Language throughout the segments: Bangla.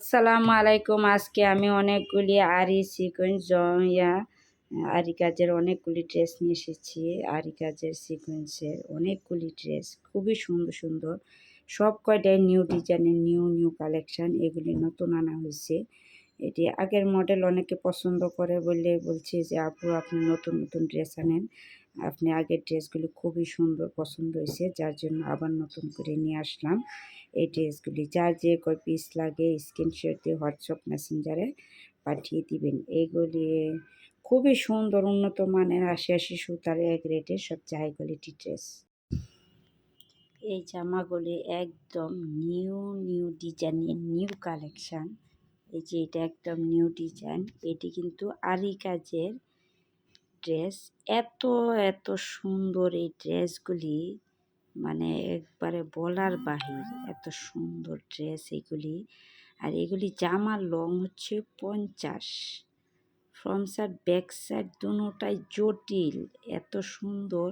আসসালামু আলাইকুম। আজকে আমি অনেকগুলি আরি সিকোয়েন্স আরি কাজের অনেকগুলি ড্রেস নিয়ে এসেছি। আরি কাজের সিকোয়েন্সের অনেকগুলি ড্রেস খুবই সুন্দর সুন্দর, সব কয়টাই নিউ ডিজাইনের নিউ কালেকশান। এগুলি নতুন আনা হয়েছে। এটি আগের মডেল অনেকে পছন্দ করে বলছে যে আপু আপনি নতুন নতুন ড্রেস আনেন, আপনি আগের ড্রেসগুলি খুবই সুন্দর পছন্দ হয়েছে, যার জন্য আবার নতুন করে নিয়ে আসলাম এই ড্রেসগুলি। যার যে কয় পিস লাগে স্ক্রিনশট দিয়ে হোয়াটসঅ্যাপ মেসেঞ্জারে পাঠিয়ে দিবেন। এইগুলি খুবই সুন্দর, উন্নত মানের ৮০ সুতার এক রেটের সবচেয়ে হাই কোয়ালিটি ড্রেস। এই জামাগুলি একদম নিউ ডিজাইনের নিউ কালেকশান। এই যে এটা একদম নিউ ডিজাইন। এটি কিন্তু আরি কাজের ড্রেস। এত সুন্দর এই ড্রেসগুলি, মানে একবারে বলার বাহির, এত সুন্দর ড্রেস এগুলি। আর এগুলি জামার লং হচ্ছে 50, ফ্রন্ট সাইড ব্যাক সাইড দুটোটাই জটিল, এত সুন্দর।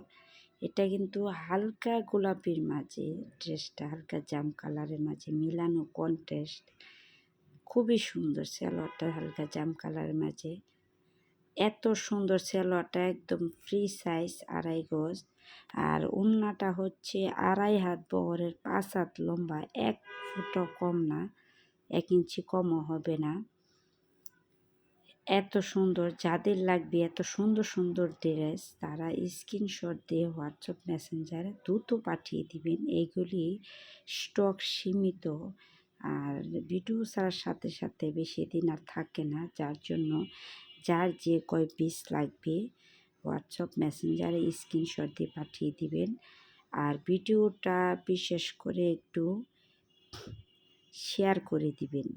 এটা কিন্তু হালকা গোলাপির মাঝে, ড্রেসটা হালকা জাম কালারের মাঝে মিলানো কন্ট্রাস্ট, খুবই সুন্দর। সালোয়ারটা হালকা জাম কালারের মাঝে এত সুন্দর। সালোয়ারটা একদম ফ্রি সাইজ 2.5 গজ, আর ওড়নাটা হচ্ছে 2.5 হাত বহরের 5 হাত লম্বা, 1 ফুটও কম না, 1 ইঞ্চি কমও হবে না। এত সুন্দর। যাদের লাগবে এত সুন্দর ড্রেস, তারা স্ক্রিনশট দিয়ে হোয়াটসঅ্যাপ মেসেঞ্জারে দ্রুত পাঠিয়ে দিবেন। এইগুলি স্টক সীমিত, আর ভিডিও ছাড়ার সাথে সাথে বেশি দিন আর থাকে না, যার জন্য যার যে কয় পিস লাগবে হোয়াটসঅ্যাপ মেসেঞ্জারে স্ক্রিনশট দিয়ে পাঠিয়ে দিবেন। আর ভিডিওটা বিশেষ করে একটু শেয়ার করে দিবেন।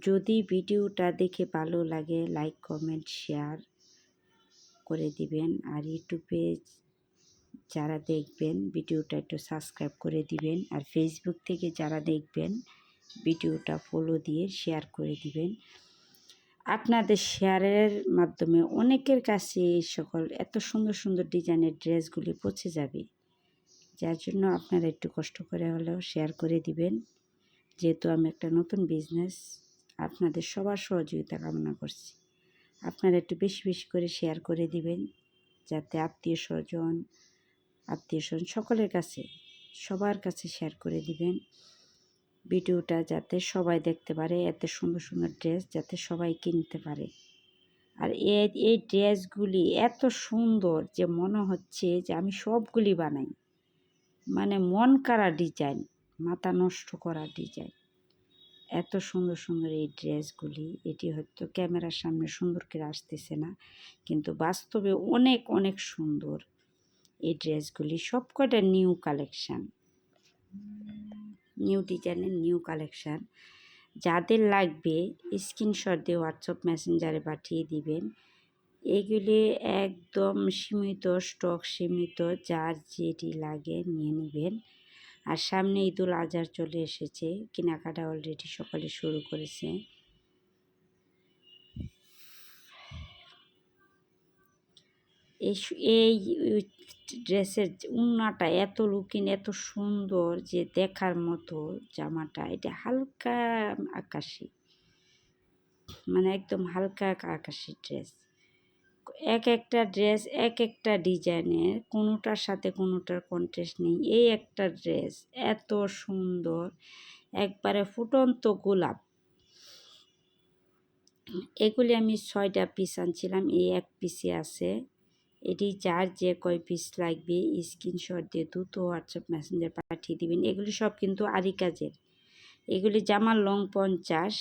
যদি ভিডিওটা দেখে ভালো লাগে লাইক কমেন্ট শেয়ার করে দিবেন। আর ইউটিউবে যারা দেখবেন ভিডিওটা একটু সাবস্ক্রাইব করে দিবেন। আর ফেসবুক থেকে যারা দেখবেন ভিডিওটা ফলো দিয়ে শেয়ার করে দিবেন। আপনাদের শেয়ারের মাধ্যমে অনেকের কাছে এই সকল এত সুন্দর ডিজাইনের ড্রেসগুলি পৌঁছে যাবে, যার জন্য আপনারা একটু কষ্ট করে হলেও শেয়ার করে দিবেন। যেহেতু আমি একটা নতুন বিজনেস, আপনাদের সবার সহযোগিতা কামনা করছি। আপনারা একটু বেশি করে শেয়ার করে দিবেন, যাতে আত্মীয় স্বজন সকলের কাছে, সবার কাছে শেয়ার করে দিবেন ভিডিওটা, যাতে সবাই দেখতে পারে। এত সুন্দর ড্রেস যাতে সবাই কিনতে পারে। আর এই ড্রেসগুলি এত সুন্দর যে মনে হচ্ছে যে আমি সবগুলি বানাই, মানে মন কাড়া ডিজাইন, মাথা নষ্ট করা ডিজাইন। এত সুন্দর এই ড্রেসগুলি। এটি হয়তো ক্যামেরার সামনে সুন্দর করে আসতেছে না, কিন্তু বাস্তবে অনেক সুন্দর এই ড্রেসগুলি। সব কয়টা নিউ কালেকশান, নিউ ডিজাইনের নিউ কালেকশান। যাদের লাগবে স্ক্রিনশট দিয়ে হোয়াটসঅ্যাপ মেসেঞ্জারে পাঠিয়ে দিবেন। এগুলি একদম সীমিত স্টক, সীমিত, যার যেটি লাগে নিয়ে নেবেন। আর সামনে ঈদুল আজহা চলে এসেছে, কেনাকাটা অলরেডি সকালে শুরু করেছে। এই ড্রেসের ওড়নাটা এত লুকিং, এত সুন্দর যে দেখার মতো। জামাটা এটা হালকা আকাশি, মানে একদম হালকা আকাশি ড্রেস। একটা ড্রেস একটা ডিজাইনের, কোনোটার সাথে কোনোটার কন্ট্রাস্ট নেই। এই একটা ড্রেস এত সুন্দর, একবারে ফুটন্ত গোলাপ। এগুলি আমি 6টা পিস আনছিলাম, এই এক পিসে আছে। এটি যার যে কয় পিস লাগবে স্ক্রিনশট দিয়ে দ্রুত হোয়াটসঅ্যাপ মেসেঞ্জার পাঠিয়ে দিবেন। এগুলি সব কিন্তু আরি কাজের। এগুলি জামার লং 50,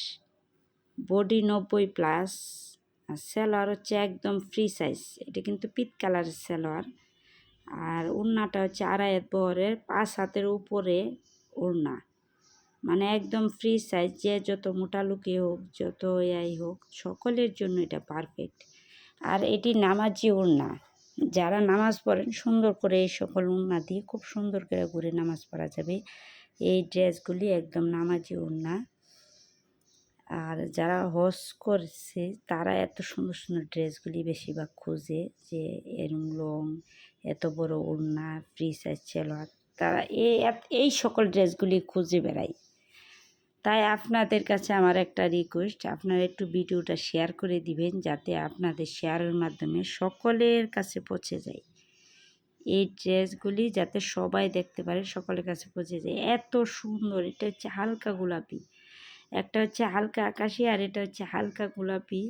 বডি 90+, আর সালোয়ার হচ্ছে একদম ফ্রি সাইজ। এটা কিন্তু পিত কালারের সালোয়ার। আর ওড়নাটা হচ্ছে 2.5 হাত বহরের 5 হাতের উপরে ওড়না, মানে একদম ফ্রি সাইজ। যে যত মোটা লুকি হোক, যত ইয়াই হোক, সকলের জন্য এটা পারফেক্ট। আর এটি নামাজি ওড়না, যারা নামাজ পড়েন সুন্দর করে এই সকল ওড়না দিয়ে খুব সুন্দর করে ঘুরে নামাজ পড়া যাবে। এই ড্রেসগুলি একদম নামাজি ওড়না। আর যারা হজ করছে তারা এত সুন্দর ড্রেসগুলি বেশিরভাগ খোঁজে, যে এরম লং, এত বড় ওড়না, ফ্রি সাইজ সালোয়ার, তারা এই সকল ড্রেসগুলি খুঁজে বেড়ায়। তাই আপনাদের কাছে আমার একটা রিকোয়েস্ট, আপনারা একটু ভিডিওটা শেয়ার করে দিবেন, যাতে আপনাদের শেয়ারের মাধ্যমে সকলের কাছে পৌঁছে যায়। এই ড্রেসগুলি যাতে সবাই দেখতে পারে, সকলের কাছে পৌঁছে যায়। এত সুন্দর, এটা হচ্ছে হালকা গোলাপি, একটা হচ্ছে হালকা আকাশি, আর এটা হচ্ছে হালকা গোলাপি।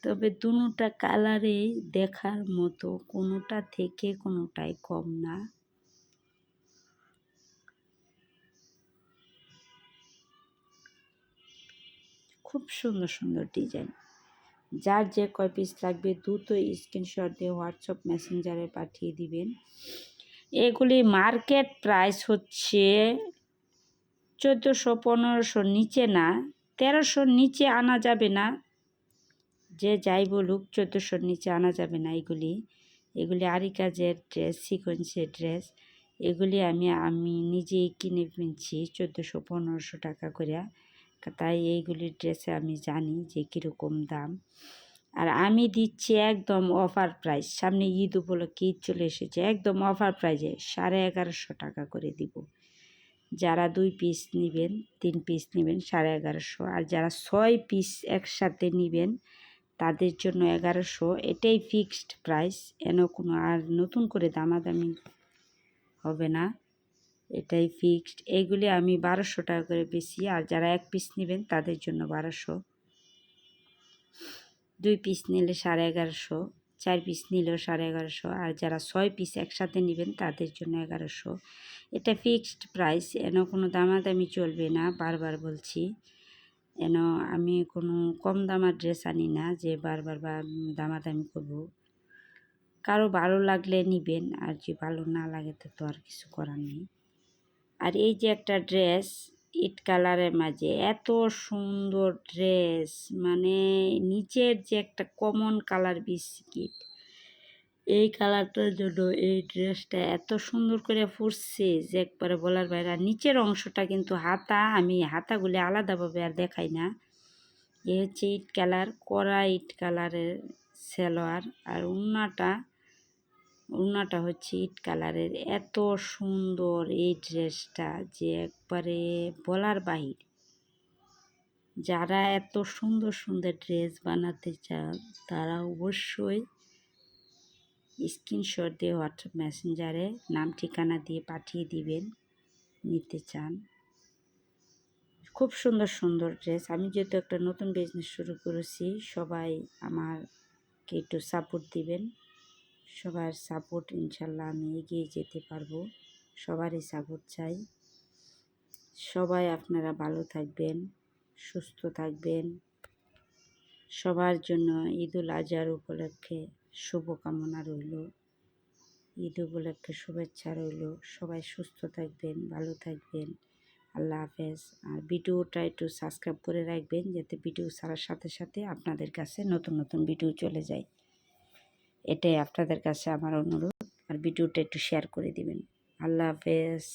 তবে দুটোটা কালারেই দেখার মতো, কোনোটা থেকে কোনোটাই কম না। খুব সুন্দর সুন্দর ডিজাইন। যার যে কয় পিস লাগবে দ্রুত স্ক্রিনশট দিয়ে হোয়াটসঅ্যাপ মেসেঞ্জারে পাঠিয়ে দিবেন। এগুলি মার্কেট প্রাইস হচ্ছে 1400-1500 নিচে না, 1300 নিচে আনা যাবে না। যে যাই বলুক 1400 নিচে আনা যাবে না। এগুলি আরি কাজের ড্রেস, সিকোয়েন্সের ড্রেস। এগুলি আমি নিজেই কিনে কিনছি 1400-1500 টাকা করে। তাই এইগুলির ড্রেসে আমি জানি যে কীরকম দাম। আর আমি দিচ্ছি একদম অফার প্রাইস। সামনে ঈদ উপলক্ষে, ঈদ চলে এসেছে, একদম অফার প্রাইজে 1150 টাকা করে দিব। যারা 2 পিস নেবেন, 3 পিস নেবেন 1150, আর যারা 6 পিস একসাথে নেবেন তাদের জন্য 1100। এটাই ফিক্সড প্রাইস, কোনো আর নতুন করে দামাদামি হবে না, এটাই ফিক্সড। এইগুলি আমি 1200 টাকা করে বেশি, আর যারা 1 পিস নেবেন তাদের জন্য 1200, 2 পিস নিলে 1150, 4 পিস নিলেও 1150, আর যারা 6 পিস একসাথে নেবেন তাদের জন্য 1100। এটা ফিক্সড প্রাইস, কোনো দামাদামি চলবে না, বারবার বলছি। আমি কোনো কম দামার ড্রেস আনি না যে বারবার দামাদামি করব। কারো ভালো লাগলে নেবেন, আর যে ভালো না লাগে তো আর কিছু করার নেই। আর এই যে একটা ড্রেস ইট কালারের মাঝে, এত সুন্দর ড্রেস, মানে নিচের যে একটা কমন কালার বিস্কিট, এই কালারটার জন্য এই ড্রেসটা এত সুন্দর করে ফুটছে যে একবারে বলার বাইরে। আর নিচের অংশটা কিন্তু হাতা, আমি হাতাগুলি আলাদাভাবে আর দেখাই না। এ হচ্ছে ইট কালার, কড়া ইট কালারের সালোয়ার, আর উন্নাটা হচ্ছে ইট কালারের। এত সুন্দর এই ড্রেসটা যে একবারে বলার বাহির। যারা এত সুন্দর সুন্দর ড্রেস বানাতে চান তারা অবশ্যই স্ক্রিনশট দিয়ে হোয়াটসঅ্যাপ মেসেঞ্জারে নাম ঠিকানা দিয়ে পাঠিয়ে দিবেন নিতে চান। খুব সুন্দর সুন্দর ড্রেস। আমি যেহেতু একটা নতুন বিজনেস শুরু করেছি, সবাই আমাকে একটু সাপোর্ট দিবেন। সবার সাপোর্ট, ইনশাল্লাহ আমি এগিয়ে যেতে পারবো। সবারই সাপোর্ট চাই। সবাই আপনারা ভালো থাকবেন, সুস্থ থাকবেন। সবার জন্য ঈদুল আজহার উপলক্ষে শুভকামনা রইল, ঈদ উপলক্ষে শুভেচ্ছা রইল। সবাই সুস্থ থাকবেন, ভালো থাকবেন। আল্লাহ হাফেজ। আর ভিডিওটা একটু সাবস্ক্রাইব করে রাখবেন, যাতে ভিডিও ছাড়ার সাথে সাথে আপনাদের কাছে নতুন নতুন ভিডিও চলে যায়। এটাই আপনাদের কাছে আমার অনুরোধ। আর ভিডিওটা একটু শেয়ার করে দিবেন। আল্লাহ হাফেজ।